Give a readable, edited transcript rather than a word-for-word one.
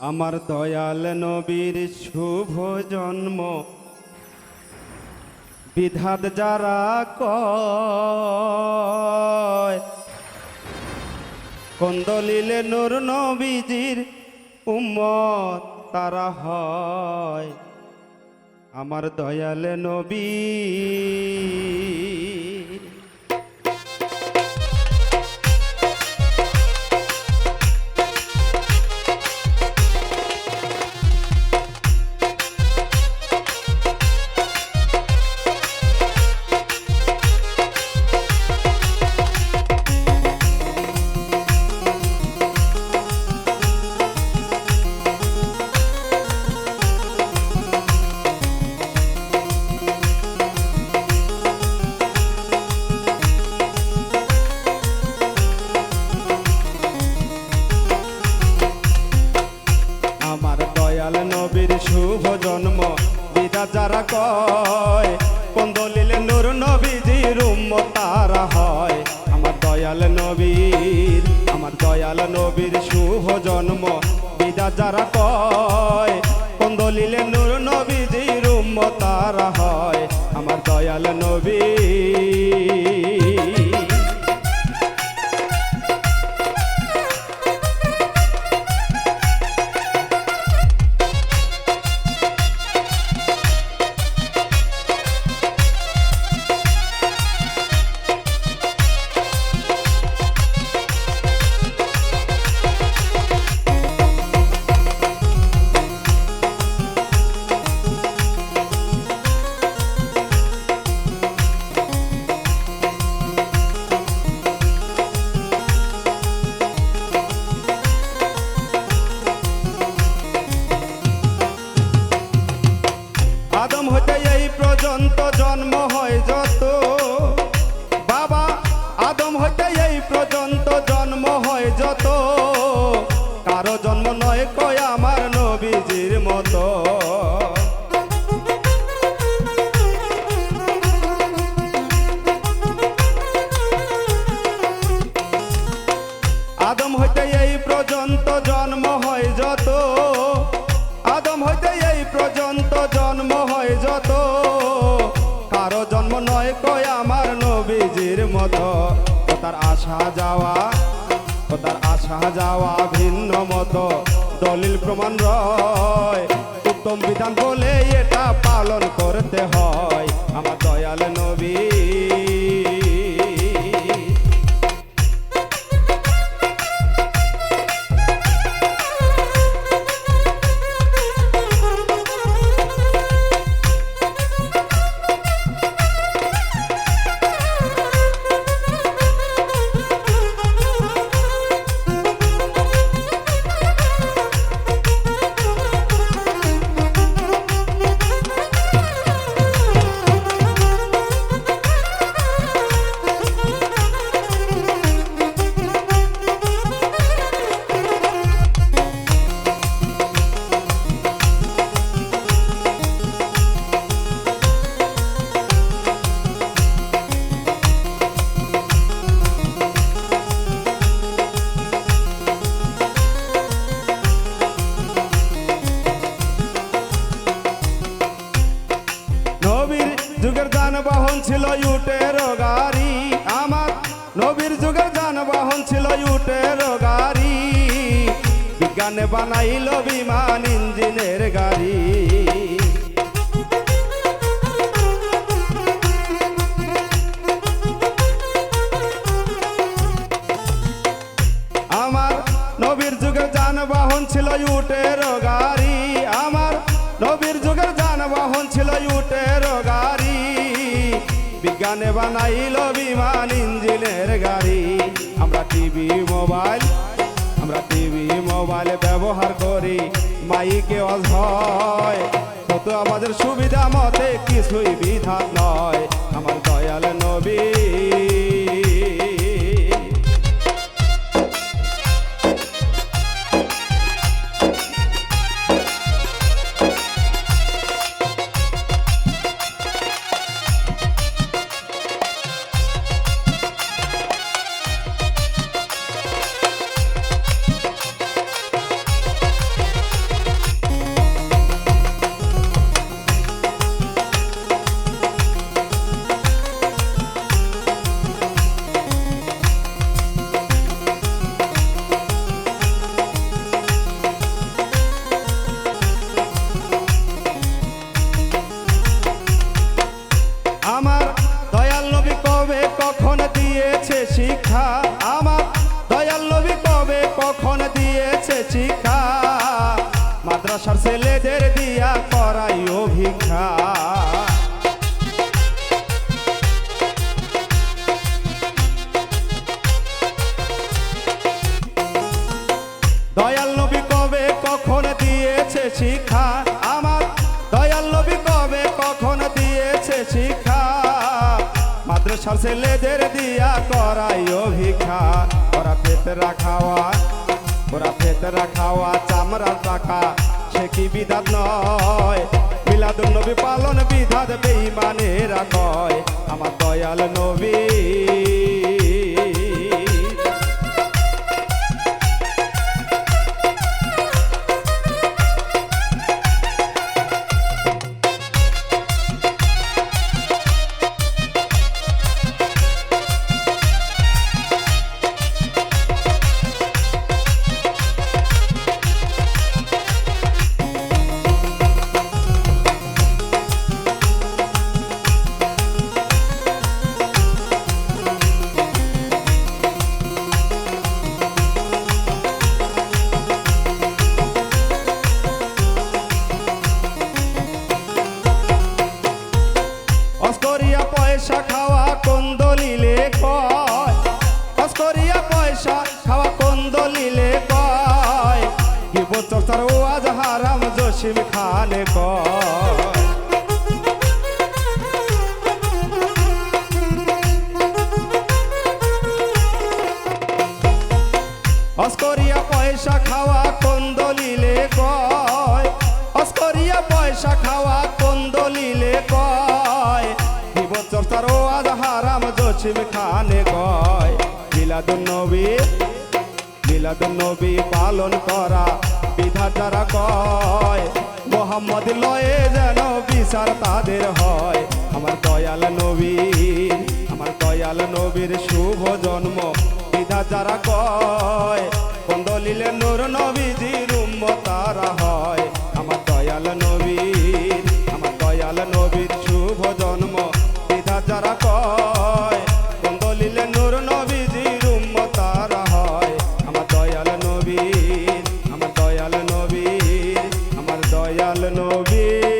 আমার দয়াল নবীর শুভ জন্ম বিধাত যারা কয় কোন দলিলে নূর নবীজির উম্মত তারা হয় আমার দয়াল নবী। নবীর শুভ জন্ম বিধাত যারা কয় কোন দলিলে নূর নবীজির উম্মত তারা হয় আমার দয়াল নবীর শুভ জন্ম বিধাত যারা কয় কোন দলিলে নূর নবীজির উম্মত তারা হয় আমার দয়াল নবী। আদম হইতে এই পর্যন্ত জন্ম হয় যত বাবা আদম হইতে এই পর্যন্ত জন্ম হয় যত কারো জন্ম নয় কয় আমার নবীজির মতো। আদম হইতে এই পর্যন্ত জন্ম হয় যত আদম হইতে এই পর্যন্ত জন্ম হয় যত কারো জন্ম নয় কয় আমার নবীজির মতো। ও তার আসা যাওয়া ভিন্ন মতো দলিল প্রমাণ রয় উত্তম বিধান বলে এটা পালন করতে হয় আমার দয়াল নবী। যুগের যানবাহন ছিল উটের গাড়ি আমার নবীর যুগের যানবাহন ছিল উটের গাড়ি বিজ্ঞানে বানাইল বিমান ইঞ্জিনের গাড়ি। আমার নবীর যুগের যানবাহন ছিল উটের গাড়ি আমার নবীর যুগের যানবাহন ছিল উটের গাড়ি বিজ্ঞানে বানাইল বিমান ইঞ্জিনের গাড়ি। আমরা টিভি মোবাইল ব্যবহার করি মাইকে অজ হয় কত আমাদের সুবিধা মতে কিছুই বিধান নয় আমার দয়াল নবী। কখন দিয়েছে শিক্ষা, মাদ্রাসার ছেলেদের দিয়া করাইও ভিক্ষা। দয়াল নবী কবে কখন দিয়েছে শিক্ষা, আমার দয়াল নবী কবে কখন দিয়েছে শিক্ষা, মাদ্রাসার ছেলেদের দিয়া করাইও ভিক্ষা। ওরা পেটরা খাওয়া, ওরা পেটরা খাওয়া চামড়ার টাকা, সে কি বিধাত নয়, মিলাদুন নবী পালন বিধাত বেঈমানেরা কয়। আমার দয়াল নবী অস্করিয়া পয়সা খাওয়া কোন দলিলে কয়, অস্করিয়া পয়সা খাওয়া কোন দলিলে কয়, গীবত চর্চার ওয়াজ হারাম জসিম খানে কয়। অস্করিয়া পয়সা খাওয়া কোন দলিলে কয়, অস্করিয়া পয়সা খাওয়া কোন দলিলে কয়, গীবত চর্চার ওয়াজ হারাম জসিম খানে কয়। মিলাদুন নবী, মিলাদুন নবী পালন করা বিধাত যারা কয়, মোহাম্মদ লয়ে যেন বিচার তাদের হয়। আমার দয়াল নবীর, আমার দয়াল নবীর শুভ জন্ম বিধাত যারা কয়, কোন দলিলে নূর নবীজির উম্মত তারা হয়। আমার দয়াল নবীর, আমার দয়াল নবীর শুভ জন্ম বিধাত যারা কয়, কোন দলিলে নূর নবীজির উম্মত তারা হয়। আমার দয়াল নবীর, আমার দয়াল নবীর, আমার দয়াল নবীর।